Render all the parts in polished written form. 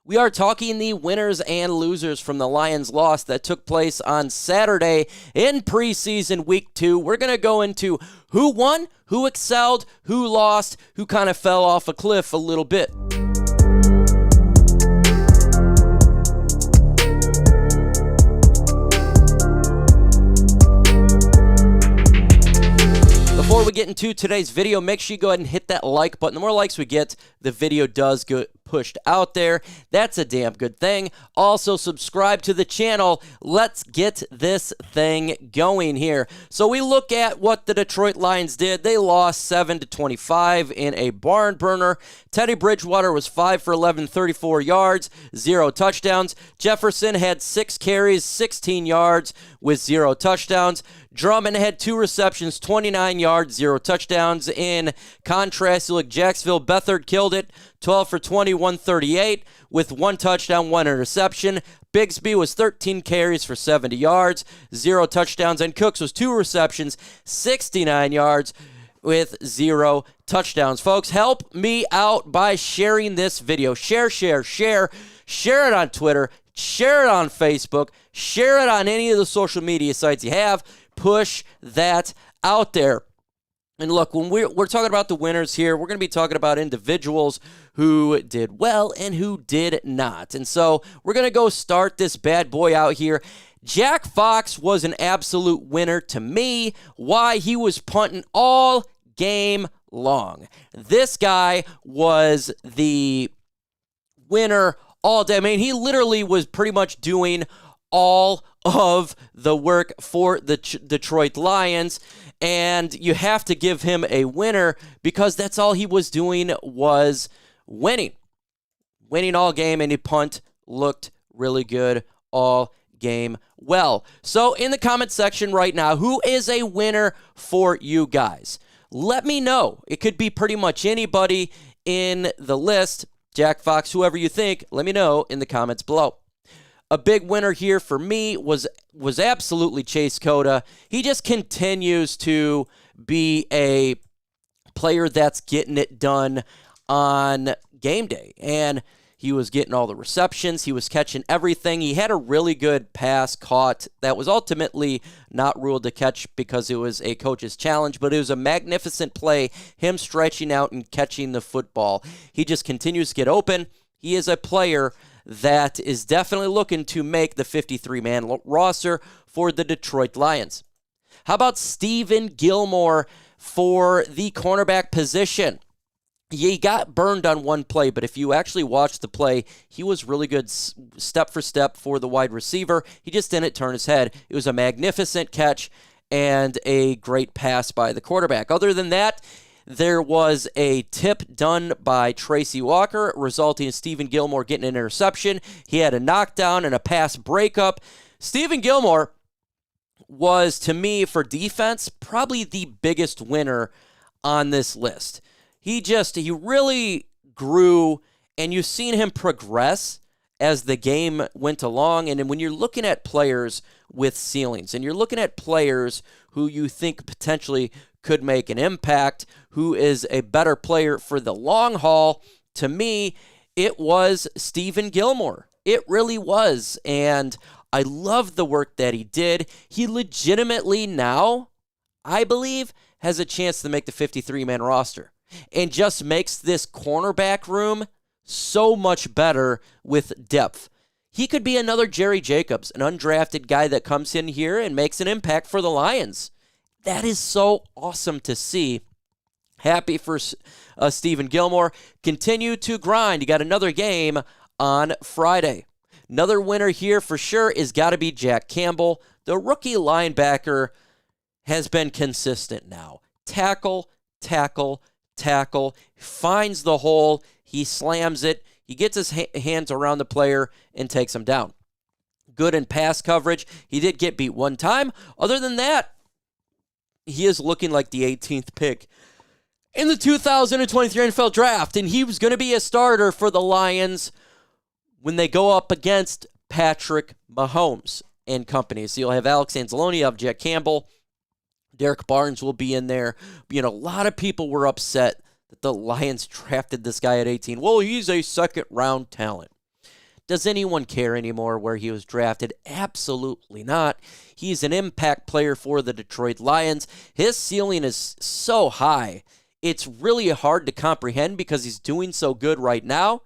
We are talking the winners and losers from the Lions' loss that took place on Saturday in preseason week 2. We're going to go into who won, who excelled, who lost, who kind of fell off a cliff a little bit. Before we get into today's video, make sure you go ahead and hit that like button. The more likes we get, the video does get pushed out there. That's a damn good thing. Also, subscribe to the channel. Let's get this thing going here. So we look at what the Detroit Lions did. They lost 7-25 in a barn burner. Teddy Bridgewater was 5 for 11, 34 yards, 0 touchdowns. Jefferson had 6 carries, 16 yards with 0 touchdowns. Drummond had 2 receptions, 29 yards, 0 touchdowns. In contrast, you look Jacksonville, Beathard killed it, 12 for 20, 138 with 1 touchdown, 1 interception. Bigsby was 13 carries for 70 yards, 0 touchdowns. And Cooks was 2 receptions, 69 yards with 0 touchdowns. Folks, help me out by sharing this video. Share it on Twitter, share it on Facebook, share it on any of the social media sites you have. Push that out there. And look, when we're talking about the winners here, we're going to be talking about individuals who did well and who did not. And so we're going to go start this bad boy out here. Jack Fox was an absolute winner to me. Why? He was punting all game long. This guy was the winner all day. I mean, he literally was pretty much doing all of the work for the Detroit Lions, and you have to give him a winner because that's all he was doing was winning all game, and he punt looked really good all game well. So in the comment section right now, who is a winner for you guys? Let me know. It could be pretty much anybody in the list. Jack Fox, whoever you think, let me know in the comments below. A big winner here for me was absolutely Chase Cota. He just continues to be a player that's getting it done on game day. And he was getting all the receptions. He was catching everything. He had a really good pass caught that was ultimately not ruled to catch because it was a coach's challenge, but it was a magnificent play, him stretching out and catching the football. He just continues to get open. He is a player that is definitely looking to make the 53-man roster for the Detroit Lions. How about Steven Gilmore for the cornerback position? He got burned on one play, but if you actually watch the play, he was really good step for step for the wide receiver. He just didn't turn his head. It was a magnificent catch and a great pass by the quarterback. Other than that, there was a tip done by Tracy Walker, resulting in Steven Gilmore getting an interception. He had a knockdown and a pass breakup. Steven Gilmore was, to me, for defense, probably the biggest winner on this list. He really grew, and you've seen him progress as the game went along. And when you're looking at players with ceilings, and you're looking at players who you think potentially could make an impact, who is a better player for the long haul, to me, it was Steven Gilmore. It really was. And I love the work that he did. He legitimately now, I believe, has a chance to make the 53-man roster and just makes this cornerback room so much better with depth. He could be another Jerry Jacobs, an undrafted guy that comes in here and makes an impact for the Lions. That is so awesome to see. Happy for Steven Gilmore. Continue to grind. You got another game on Friday. Another winner here for sure is got to be Jack Campbell. The rookie linebacker has been consistent now. Tackle, tackle, tackle. Finds the hole. He slams it. He gets his hands around the player and takes him down. Good in pass coverage. He did get beat one time. Other than that, he is looking like the 18th pick in the 2023 NFL Draft, and he was going to be a starter for the Lions when they go up against Patrick Mahomes and company. So you'll have Alex Anzalone, you'll have Jack Campbell, Derek Barnes will be in there. A lot of people were upset that the Lions drafted this guy at 18. Well, he's a second-round talent. Does anyone care anymore where he was drafted? Absolutely not. He's an impact player for the Detroit Lions. His ceiling is so high. It's really hard to comprehend because he's doing so good right now.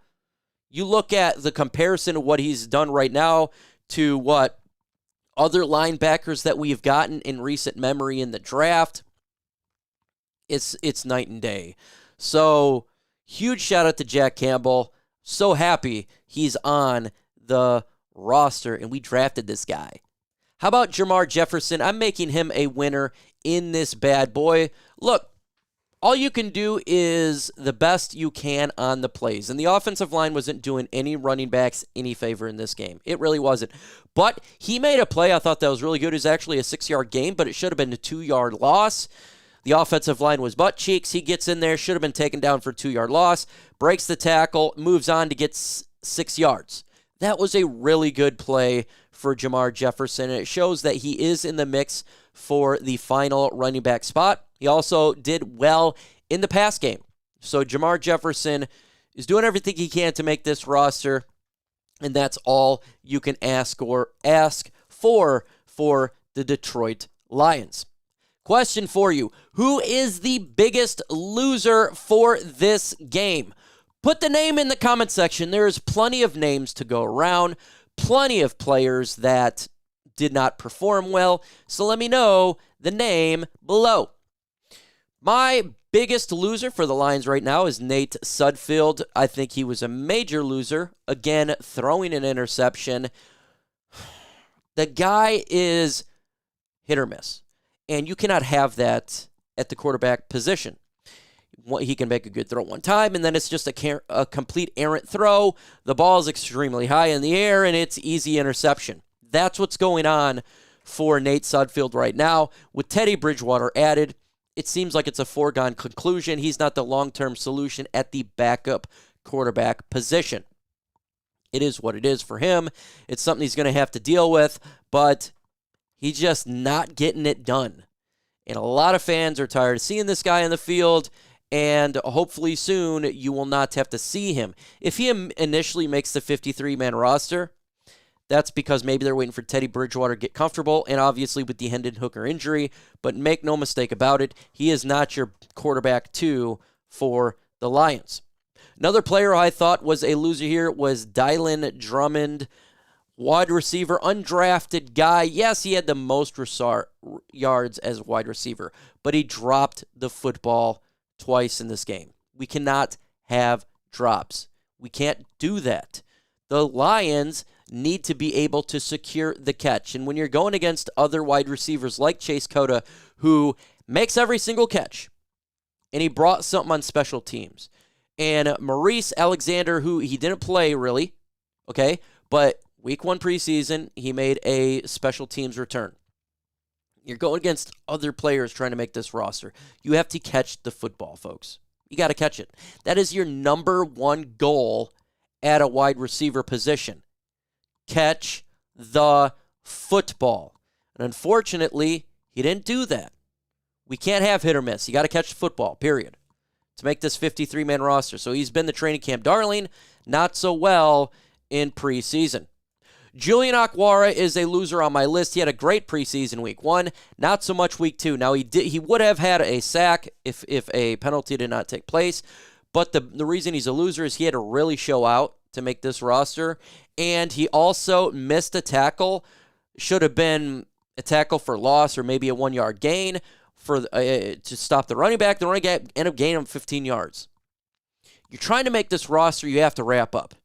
You look at the comparison of what he's done right now to what other linebackers that we've gotten in recent memory in the draft. It's night and day. So, huge shout out to Jack Campbell. So happy he's on the roster, and we drafted this guy. How about Jermar Jefferson? I'm making him a winner in this bad boy. Look, all you can do is the best you can on the plays. And the offensive line wasn't doing any running backs any favor in this game. It really wasn't. But he made a play I thought that was really good. It was actually a 6-yard gain, but it should have been a 2-yard loss. The offensive line was butt cheeks. He gets in there, should have been taken down for a 2-yard loss, breaks the tackle, moves on to get 6 yards. That was a really good play for Jermar Jefferson, and it shows that he is in the mix for the final running back spot. He also did well in the pass game. So Jermar Jefferson is doing everything he can to make this roster, and that's all you can ask for the Detroit Lions. Question for you. Who is the biggest loser for this game? Put the name in the comment section. There's plenty of names to go around, plenty of players that did not perform well, so let me know the name below. My biggest loser for the Lions right now is Nate Sudfeld. I think he was a major loser. Again, throwing an interception. The guy is hit or miss, and you cannot have that at the quarterback position. He can make a good throw one time, and then it's just a complete errant throw. The ball is extremely high in the air, and it's easy interception. That's what's going on for Nate Sudfeld right now. With Teddy Bridgewater added, it seems like it's a foregone conclusion. He's not the long-term solution at the backup quarterback position. It is what it is for him. It's something he's going to have to deal with, but he's just not getting it done. And a lot of fans are tired of seeing this guy in the field, and hopefully soon you will not have to see him. If he initially makes the 53-man roster, that's because maybe they're waiting for Teddy Bridgewater to get comfortable, and obviously with the Hendon Hooker injury. But make no mistake about it, he is not your quarterback 2 for the Lions. Another player I thought was a loser here was Dylan Drummond, wide receiver, undrafted guy. Yes, he had the most yards as wide receiver, but he dropped the football twice in this game. We cannot have drops. We can't do that. The Lions need to be able to secure the catch. And when you're going against other wide receivers like Chase Cota, who makes every single catch, and he brought something on special teams, and Maurice Alexander, who he didn't play really, okay, but week 1 preseason, he made a special teams return. You're going against other players trying to make this roster. You have to catch the football, folks. You got to catch it. That is your number 1 goal at a wide receiver position. Catch the football. And unfortunately, he didn't do that. We can't have hit or miss. You got to catch the football, period, to make this 53-man roster. So he's been the training camp darling, not so well in preseason. Julian Okwara is a loser on my list. He had a great preseason week 1, not so much week 2. Now, he would have had a sack if a penalty did not take place, but the reason he's a loser is he had to really show out to make this roster, and he also missed a tackle. Should have been a tackle for loss or maybe a 1-yard gain to stop the running back. The running back ended up gaining him 15 yards. You're trying to make this roster, you have to wrap up.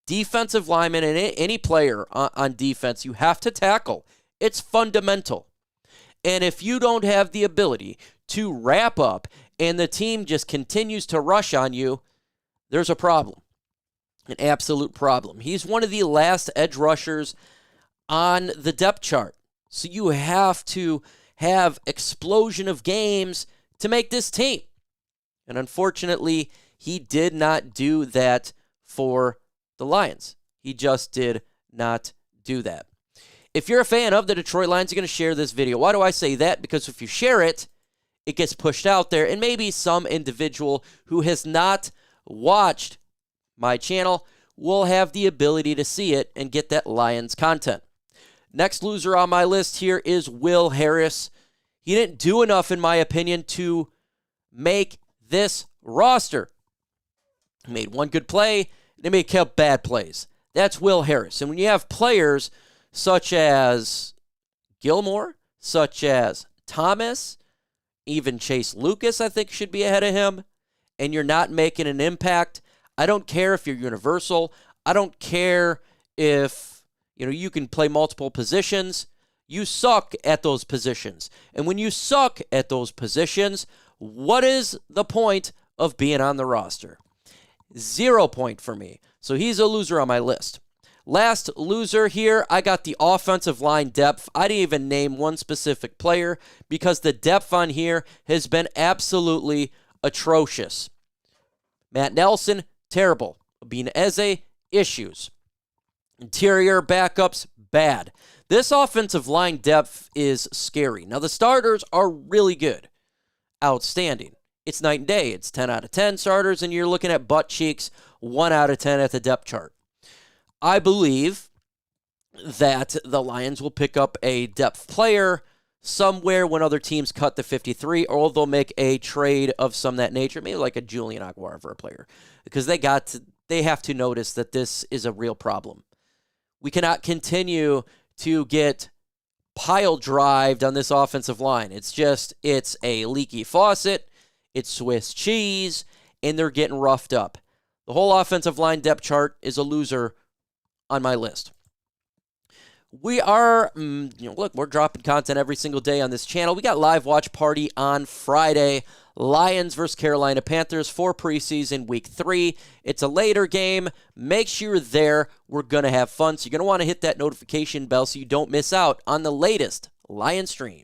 Defensive lineman and any player on defense, you have to tackle. It's fundamental. And if you don't have the ability to wrap up and the team just continues to rush on you, there's a problem. An absolute problem. He's one of the last edge rushers on the depth chart. So you have to have explosion of games to make this team. And unfortunately, he did not do that for the Lions. He just did not do that. If you're a fan of the Detroit Lions, you're going to share this video. Why do I say that? Because if you share it, it gets pushed out there, and maybe some individual who has not watched my channel will have the ability to see it and get that Lions content. Next loser on my list here is Will Harris. He didn't do enough, in my opinion, to make this roster. He made one good play, and he made a couple bad plays. That's Will Harris. And when you have players such as Gilmore, such as Thomas, even Chase Lucas, I think, should be ahead of him, and you're not making an impact, I don't care if you're universal. I don't care if you can play multiple positions. You suck at those positions. And when you suck at those positions, what is the point of being on the roster? 0 point for me. So he's a loser on my list. Last loser here, I got the offensive line depth. I didn't even name one specific player because the depth on here has been absolutely atrocious. Matt Nelson, terrible. Obina Eze, issues. Interior backups, bad. This offensive line depth is scary. Now, the starters are really good. Outstanding. It's night and day. It's 10 out of 10 starters, and you're looking at butt cheeks 1 out of 10 at the depth chart. I believe that the Lions will pick up a depth player somewhere when other teams cut the 53, or they'll make a trade of some that nature, maybe like a Julian Okwara for a player, because they have to notice that this is a real problem. We cannot continue to get pile drived on this offensive line. It's a leaky faucet, it's Swiss cheese, and they're getting roughed up. The whole offensive line depth chart is a loser on my list. We are, look, we're dropping content every single day on this channel. We got live watch party on Friday. Lions versus Carolina Panthers for preseason week 3. It's a later game. Make sure you're there. We're going to have fun. So you're going to want to hit that notification bell so you don't miss out on the latest Lion stream.